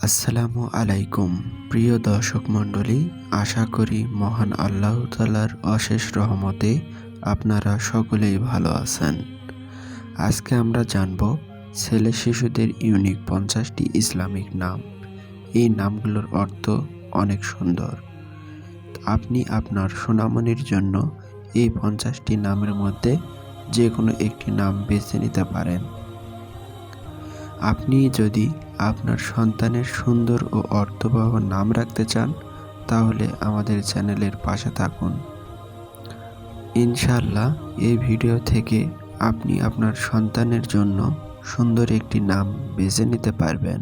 আসসালামু আলাইকুম প্রিয় দর্শক মণ্ডলী, আশা করি মহান আল্লাহ তাআলার অশেষ রহমতে আপনারা সকলেই ভালো আছেন। আজকে আমরা জানব ছেলে শিশুদের ইউনিক 50টি ইসলামিক নাম। এই নামগুলোর অর্থ অনেক সুন্দর। আপনি আপনার সোনামণির জন্য এই 50টি নামের মধ্যে যে কোনো একটি নাম বেছে নিতে পারেন। আপনি যদি আপনার সন্তানের সুন্দর ও অর্থবহ নাম রাখতে চান তাহলে আমাদের চ্যানেলের পাশে থাকুন। ইনশাআল্লাহ এই ভিডিও থেকে আপনি আপনার সন্তানের জন্য সুন্দর একটি নাম বেছে নিতে পারবেন।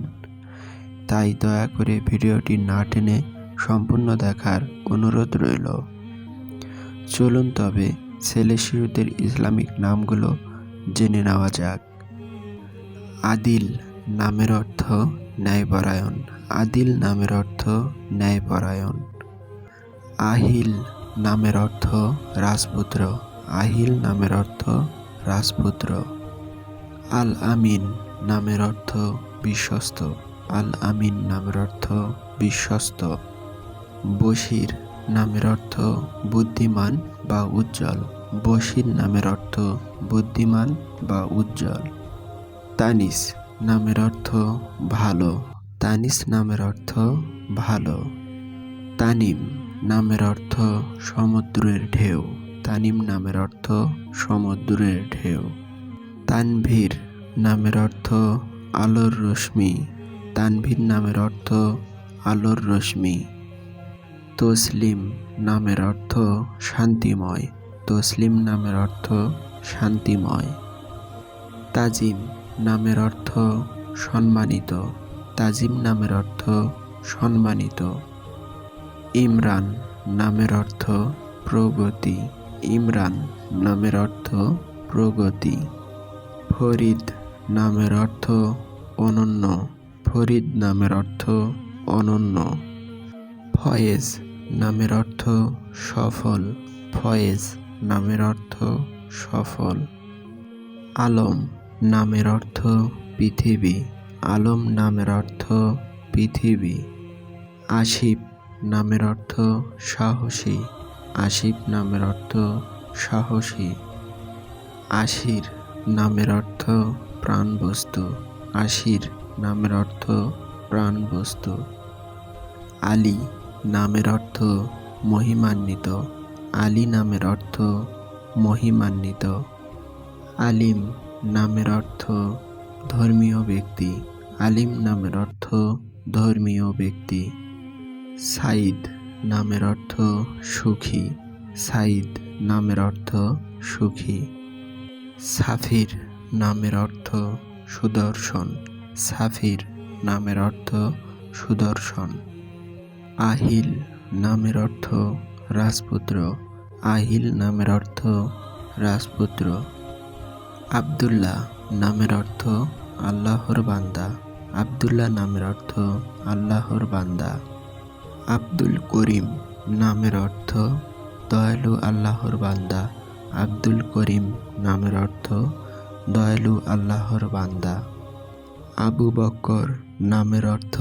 তাই দয়া করে ভিডিওটি না টেনে সম্পূর্ণ দেখার অনুরোধ রইল। চলুন তবে ছেলে শিশুদের ইসলামিক নামগুলো জেনে নেওয়া যাক। আদিল নামের অর্থ ন্যায়পরায়ণ। আদিল নামের অর্থ ন্যায়পরায়ণ। আহিল নামের অর্থ রাজপুত্র। আহিল নামের অর্থ রাজপুত্র। আল আমিন নামের অর্থ বিশ্বস্ত। আল আমিন নামের অর্থ বিশ্বস্ত। বশির নামের অর্থ বুদ্ধিমান বা উজ্জ্বল। বশির নামের অর্থ বুদ্ধিমান বা উজ্জ্বল। তানিস নামের অর্থ ভালো। তানিস নামের অর্থ ভালো। তানিম নামের অর্থ সমুদ্রের ঢেউ। তানিম নামের অর্থ সমুদ্রের ঢেউ। তানভীর নামের অর্থ আলোর রশ্মি। তানভীর নামের অর্থ আলোর রশ্মি। তসলিম নামের অর্থ শান্তিময়। তসলিম নামের অর্থ শান্তিময়। তাজিম নামের অর্থ সম্মানিত। তাজিম নামের অর্থ সম্মানিত। ইমরান নামের অর্থ প্রগতি। ইমরান নামের অর্থ প্রগতি। ফরিদ নামের অর্থ অনন্য। ফরিদ নামের অর্থ অনন্য। ফয়েজ নামের অর্থ সফল। ফয়েজ নামের অর্থ সফল। আলম নামের অর্থ পৃথিবী। আলম নামের অর্থ পৃথিবী। আসিফ নামের অর্থ সাহসী। আসিফ নামের অর্থ সাহসী। আশির নামের অর্থ প্রাণবস্তু। আশির নামের অর্থ প্রাণবস্তু। আলী নামের অর্থ মহিমান্বিত। আলী নামের অর্থ মহিমান্বিত। আলিম নামের অর্থ ধর্মীয় ব্যক্তি। আলিম নামের অর্থ ধর্মীয় ব্যক্তি। সাইদ নামের অর্থ সুখী। সাইদ নামের অর্থ সুখী। সাফির নামের অর্থ সুদর্শন। সাফির নামের অর্থ সুদর্শন। আহিল নামের অর্থ রাজপুত্র। আহিল নামের অর্থ রাজপুত্র। আব্দুল্লাহ নামের অর্থ আল্লাহর বান্দা। আব্দুল্লাহ নামের অর্থ আল্লাহর বান্দা। আব্দুল করিম নামের অর্থ দয়ালু আল্লাহর বান্দা। আব্দুল করিম নামের অর্থ দয়ালু আল্লাহর বান্দা। আবু বকর নামের অর্থ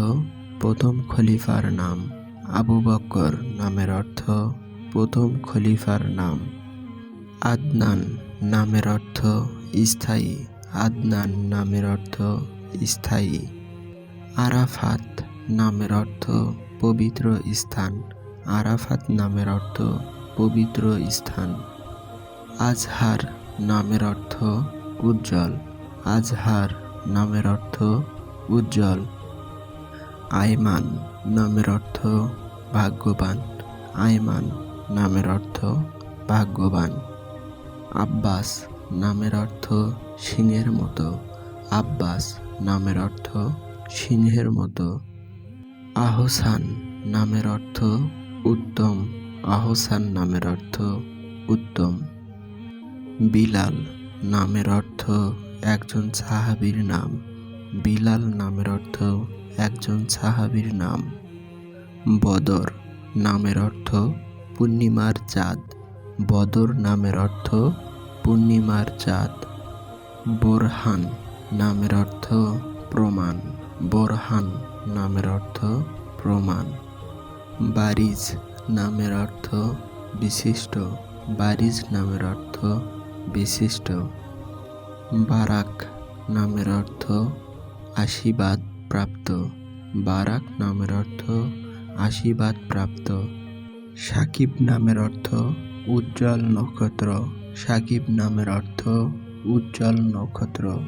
প্রথম খলিফার নাম। আবু বকর নামের অর্থ প্রথম খলিফার নাম। আদনান নামের অর্থ স্থায়ী। আদনান নামের অর্থ স্থায়ী। আরাফাত নামের অর্থ পবিত্র স্থান। আরাফাত নামের অর্থ পবিত্র স্থান। আজহার নামের অর্থ উজ্জ্বল। আজহার নামের অর্থ উজ্জ্বল। আয়মান নামের অর্থ ভাগ্যবান। আয়মান নামের অর্থ ভাগ্যবান। আব্বাস নামের অর্থ সিংহের মতো। আব্বাস নামের অর্থ সিংহের মতো। আহসান নামের অর্থ উত্তম। আহসান নামের অর্থ উত্তম। বিলাল নামের অর্থ একজন সাহাবীর নাম। বিলাল নামের অর্থ একজন সাহাবীর নাম। বদর নামের অর্থ পূর্ণিমার চাঁদ। বদর নামের অর্থ পূর্ণিমার চাঁদ। বোরহান নামের অর্থ প্রমাণ। বোরহান নামের অর্থ প্রমাণ। বারিজ নামের অর্থ বিশিষ্ট। বারিজ নামের অর্থ বিশিষ্ট। বারাক নামের অর্থ আশীর্বাদ প্রাপ্ত। বারাক নামের অর্থ আশীর্বাদ প্রাপ্ত। সাকিব নামের অর্থ উজ্জ্বল নক্ষত্র। সাকিব নামের অর্থ উজ্জ্বল নক্ষত্র।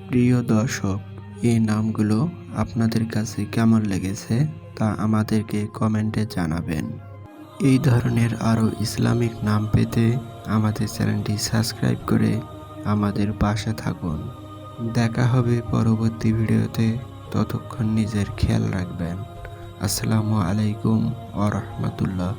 প্রিয় দর্শক, এই নামগুলো আপনাদের কাছে কেমন লেগেছে তা আমাদেরকে কমেন্টে জানাবেন। এই ধরনের আরও ইসলামিক নাম পেতে আমাদের চ্যানেলটি সাবস্ক্রাইব করে আমাদের পাশে থাকুন। দেখা হবে পরবর্তী ভিডিওতে। ততক্ষণ নিজের খেয়াল রাখবেন। আসসালামু আলাইকুম ওয়া রাহমাতুল্লাহ।